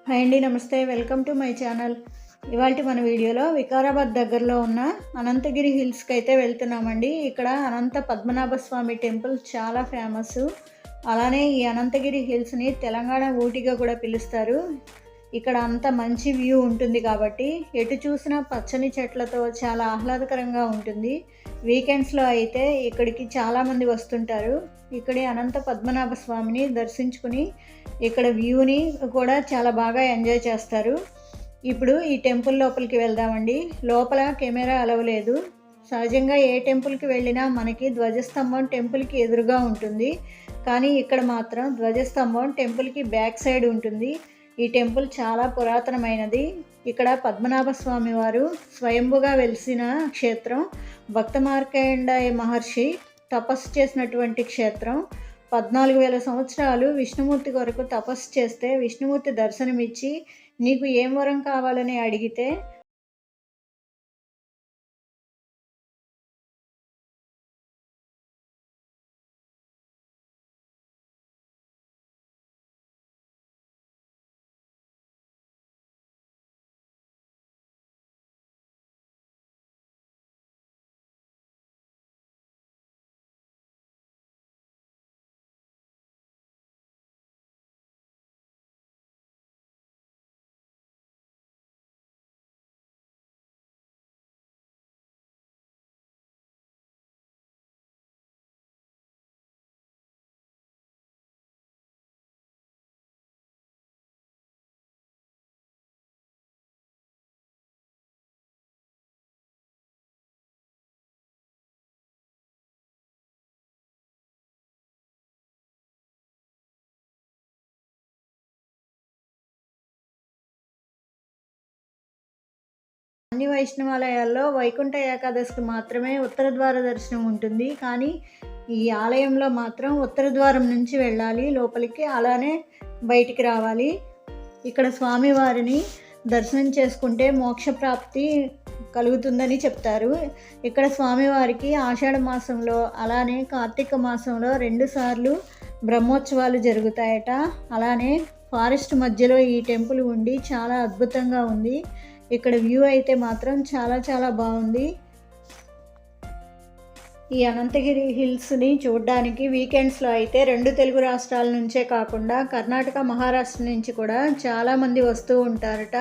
Hi అండి, నమస్తే. Welcome to my channel. ఇవాల్టి మన వీడియోలో వికారాబాద్ దగ్గరలో ఉన్న అనంతగిరి హిల్స్కి అయితే వెళ్తున్నామండి. ఇక్కడ అనంత పద్మనాభ స్వామి టెంపుల్ చాలా ఫేమస్. అలానే ఈ అనంతగిరి హిల్స్ని తెలంగాణ ఊటీగా కూడా పిలుస్తారు. ఇక్కడ అంత మంచి వ్యూ ఉంటుంది కాబట్టి ఎటు చూసినా పచ్చని చెట్లతో చాలా ఆహ్లాదకరంగా ఉంటుంది. వీకెండ్స్లో అయితే ఇక్కడికి చాలామంది వస్తుంటారు. ఇక్కడి అనంత పద్మనాభ స్వామిని దర్శించుకుని ఇక్కడ వ్యూని కూడా చాలా బాగా ఎంజాయ్ చేస్తారు. ఇప్పుడు ఈ టెంపుల్ లోపలికి వెళ్దామండి. లోపల కెమెరా అలవలేదు. సహజంగా ఏ టెంపుల్కి వెళ్ళినా మనకి ధ్వజస్తంభం టెంపుల్కి ఎదురుగా ఉంటుంది, కానీ ఇక్కడ మాత్రం ధ్వజస్తంభం టెంపుల్కి బ్యాక్ సైడ్ ఉంటుంది. ఈ టెంపుల్ చాలా పురాతనమైనది. ఇక్కడ పద్మనాభ స్వామి వారు స్వయంభుగా వెలిసిన క్షేత్రం. భక్త మార్కండేయ మహర్షి తపస్సు చేసినటువంటి క్షేత్రం. 14,000 సంవత్సరాలు విష్ణుమూర్తి కొరకు తపస్సు చేస్తే విష్ణుమూర్తి దర్శనమిచ్చి నీకు ఏం వరం కావాలని అడిగితే అన్ని వైష్ణవాలయాల్లో వైకుంఠ ఏకాదశికి మాత్రమే ఉత్తర ద్వార దర్శనం ఉంటుంది. కానీ ఈ ఆలయంలో మాత్రం ఉత్తర ద్వారం నుంచి వెళ్ళాలి లోపలికి, అలానే బయటికి రావాలి. ఇక్కడ స్వామివారిని దర్శనం చేసుకుంటే మోక్షప్రాప్తి కలుగుతుందని చెప్తారు. ఇక్కడ స్వామివారికి ఆషాఢ మాసంలో అలానే కార్తీక మాసంలో 2 సార్లు బ్రహ్మోత్సవాలు జరుగుతాయట. అలానే ఫారెస్ట్ మధ్యలో ఈ టెంపుల్ ఉండి చాలా అద్భుతంగా ఉంది. ఇక్కడ వ్యూ అయితే మాత్రం చాలా చాలా బాగుంది. ఈ అనంతగిరి హిల్స్ని చూడడానికి వీకెండ్స్లో అయితే 2 తెలుగు రాష్ట్రాల నుంచే కాకుండా కర్ణాటక, మహారాష్ట్ర నుంచి కూడా చాలామంది వస్తూ ఉంటారట.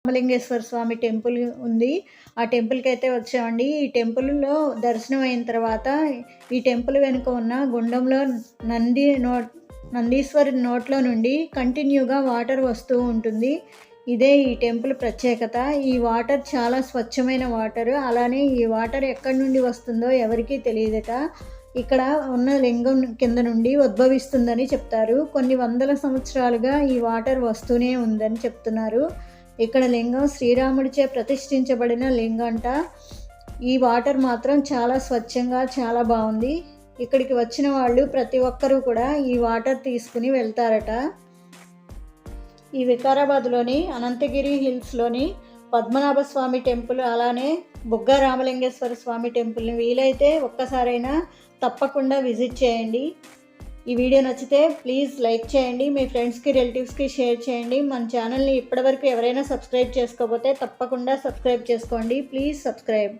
రామలింగేశ్వర స్వామి టెంపుల్ ఉంది. ఆ టెంపుల్కి అయితే వచ్చామండి. ఈ టెంపుల్లో దర్శనం అయిన తర్వాత ఈ టెంపుల్ వెనుక ఉన్న గుండంలో నందీశ్వరి నోట్లో నుండి కంటిన్యూగా వాటర్ వస్తూ ఉంటుంది. ఇదే ఈ టెంపుల్ ప్రత్యేకత. ఈ వాటర్ చాలా స్వచ్ఛమైన వాటర్. అలానే ఈ వాటర్ ఎక్కడి నుండి వస్తుందో ఎవరికీ తెలియదట. ఇక్కడ ఉన్న లింగం కింద నుండి ఉద్భవిస్తుందని చెప్తారు. కొన్ని వందల సంవత్సరాలుగా ఈ వాటర్ వస్తూనే ఉందని చెప్తున్నారు. ఇక్కడ లింగం శ్రీరాముడిచే ప్రతిష్ఠించబడిన లింగంట. ఈ వాటర్ మాత్రం చాలా స్వచ్ఛంగా చాలా బాగుంది. ఇక్కడికి వచ్చిన వాళ్ళు ప్రతి ఒక్కరూ కూడా ఈ వాటర్ తీసుకుని వెళ్తారట. ఈ వికారాబాద్లోని అనంతగిరి హిల్స్లోని పద్మనాభ స్వామి టెంపుల్, అలానే బుగ్గ రామలింగేశ్వర స్వామి టెంపుల్ని వీలైతే ఒక్కసారైనా తప్పకుండా విజిట్ చేయండి. ఈ వీడియో నచ్చితే ప్లీజ్ లైక్ చేయండి, మీ ఫ్రెండ్స్కి రిలేటివ్స్కి షేర్ చేయండి. మన ఛానల్ని ఇప్పటివరకు ఎవరైనా సబ్స్క్రైబ్ చేసుకోకపోతే తప్పకుండా సబ్స్క్రైబ్ చేసుకోండి. Please subscribe.